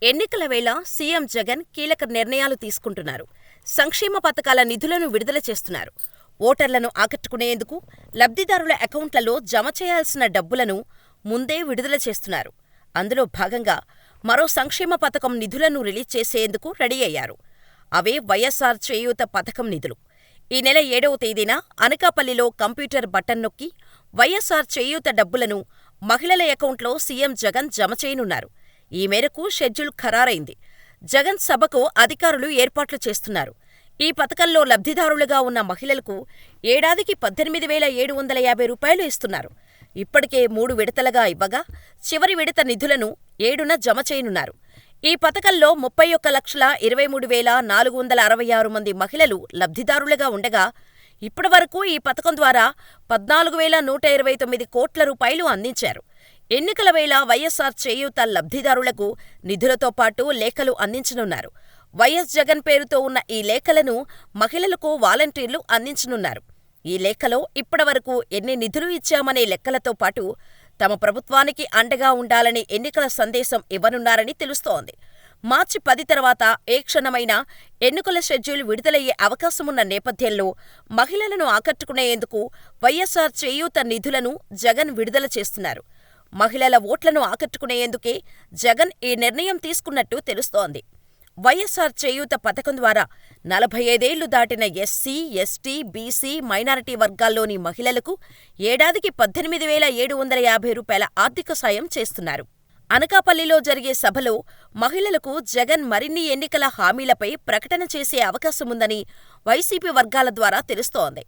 ఎన్నికల వేళ సీఎం జగన్ కీలక నిర్ణయాలు తీసుకుంటున్నారు. సంక్షేమ పథకాల నిధులను విడుదల చేస్తున్నారు. ఓటర్లను ఆకట్టుకునేందుకు లబ్ధిదారుల అకౌంట్లలో జమ చేయాల్సిన డబ్బులను ముందే విడుదల చేస్తున్నారు. అందులో భాగంగా మరో సంక్షేమ పథకం నిధులను రిలీజ్ చేసేందుకు రెడీ అయ్యారు. అవే వైఎస్సార్ చేయూత పథకం నిధులు. ఈ నెల 7వ తేదీన అనకాపల్లిలో కంప్యూటర్ బటన్ నొక్కి వైఎస్సార్ చేయూత డబ్బులను మహిళల అకౌంట్లో సీఎం జగన్ జమ చేయనున్నారు. ఈ మేరకు షెడ్యూల్ ఖరారైంది. జగన్ సభకు అధికారులు ఏర్పాట్లు చేస్తున్నారు. ఈ పథకంలో లబ్ధిదారులుగా ఉన్న మహిళలకు ఏడాదికి 18,750 రూపాయలు ఇస్తున్నారు. ఇప్పటికే 3 విడతలుగా ఇవ్వగా చివరి విడత నిధులను 7న జమ చేయనున్నారు. ఈ పథకంలో 31,23,466 మంది మహిళలు లబ్ధిదారులుగా ఉండగా ఇప్పటివరకు ఈ పథకం ద్వారా 14,129 కోట్ల రూపాయలు అందించారు. ఎన్నికల వేళ వైఎస్సార్ చేయూత లబ్ధిదారులకు నిధులతో పాటు లేఖలు అందించనున్నారు. వైఎస్ జగన్ పేరుతో ఉన్న ఈ లేఖలను మహిళలకు వాలంటీర్లు అందించనున్నారు. ఈ లేఖలో ఇప్పటివరకు ఎన్ని నిధులు ఇచ్చామనే లెక్కలతో పాటు తమ ప్రభుత్వానికి అండగా ఉండాలని ఎన్నికల సందేశం ఇవ్వనున్నారని తెలుస్తోంది. మార్చి 10 తర్వాత ఏ క్షణమైనా ఎన్నికల షెడ్యూల్ విడుదలయ్యే అవకాశమున్న నేపథ్యంలో మహిళలను ఆకట్టుకునేందుకు వైఎస్సార్ చేయూత నిధులను జగన్ విడుదల చేస్తున్నారు. మహిళల ఓట్లను ఆకట్టుకునేందుకే జగన్ ఈ నిర్ణయం తీసుకున్నట్టు తెలుస్తోంది. వైఎస్సార్ చేయూత పథకం ద్వారా 45 ఏళ్లు దాటిన ఎస్సీ, ఎస్టీ, బీసీ, మైనారిటీ వర్గాల్లోని మహిళలకు ఏడాదికి 18,750 రూపాయల ఆర్థిక సాయం చేస్తున్నారు. అనకాపల్లిలో జరిగే సభలో మహిళలకు జగన్ మరిన్ని ఎన్నికల హామీలపై ప్రకటన చేసే అవకాశముందని వైసీపీ వర్గాల ద్వారా తెలుస్తోంది.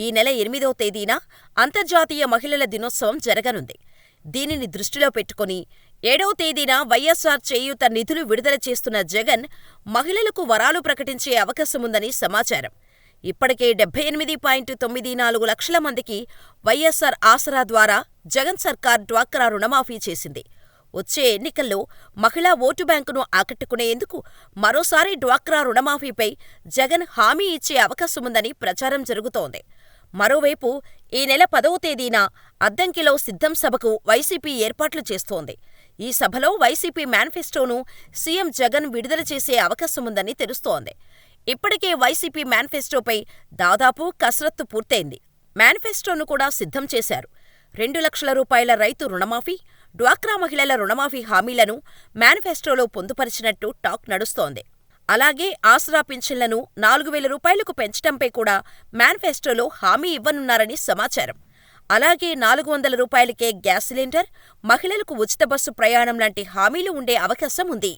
ఈ నెల 8వ తేదీన అంతర్జాతీయ మహిళల దినోత్సవం జరగనుంది. దీనిని దృష్టిలో పెట్టుకుని 7వ తేదీన వైఎస్సార్ చేయూత నిధులు విడుదల చేస్తున్న జగన్ మహిళలకు వరాలు ప్రకటించే అవకాశముందని సమాచారం. ఇప్పటికే 78.94 లక్షల మందికి వైఎస్సార్ ఆసరా ద్వారా జగన్ సర్కార్ డ్వాక్రా రుణమాఫీ చేసింది. వచ్చే ఎన్నికల్లో మహిళా ఓటు బ్యాంకును ఆకట్టుకునేందుకు మరోసారి డ్వాక్రా రుణమాఫీపై జగన్ హామీ ఇచ్చే అవకాశముందని ప్రచారం జరుగుతోంది. మరోవైపు ఈ నెల 10వ తేదీన అద్దంకిలో సిద్ధం సభకు వైసీపీ ఏర్పాట్లు చేస్తోంది. ఈ సభలో వైసీపీ మేనిఫెస్టోను సీఎం జగన్ విడుదల చేసే అవకాశముందని తెలుస్తోంది. ఇప్పటికే వైసీపీ మేనిఫెస్టోపై దాదాపు కసరత్తు పూర్తయింది. మేనిఫెస్టోను కూడా సిద్ధం చేశారు. 2 లక్షల రూపాయల రైతు రుణమాఫీ, డ్వాక్రా మహిళల రుణమాఫీ హామీలను మేనిఫెస్టోలో పొందుపరిచినట్టు టాక్ నడుస్తోంది. అలాగే ఆసరా పింఛన్లను 4,000 రూపాయలకు పెంచడంపై కూడా మేనిఫెస్టోలో హామీ ఇవ్వనున్నారని సమాచారం. అలాగే 400 రూపాయలకే గ్యాస్ సిలిండర్, మహిళలకు ఉచిత బస్సు ప్రయాణం లాంటి హామీలు ఉండే అవకాశం ఉంది.